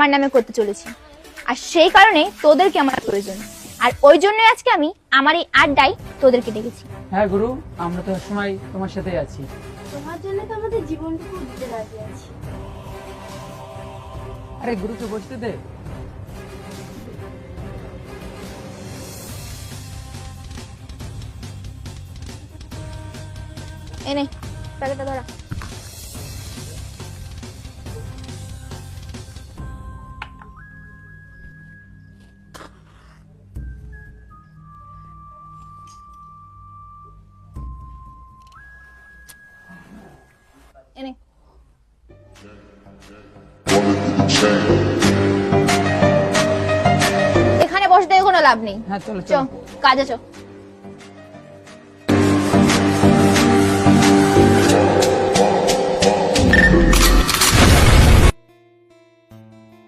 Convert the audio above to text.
আমার নামে করতে চলেছি, আর সেই কারণে তোদেরকে আমার প্রয়োজন। আর ওই জন্যই আজকে আমি আমার এই আড্ডায় তোদেরকে ডেকেছি। হ্যাঁ গুরু, আমরা তো সময় তোমার সাথেই আছি। তোমার জন্য তো আমাদের জীবনটুকু দিতে রাজি আছি। আরে গুরুকে বসতে দে। এনে প্যাকেটটা ধরা। এনে এখানে বসে থেকে কোনো লাভ নেই। হ্যাঁ চলো চ চলো। কাজে চ।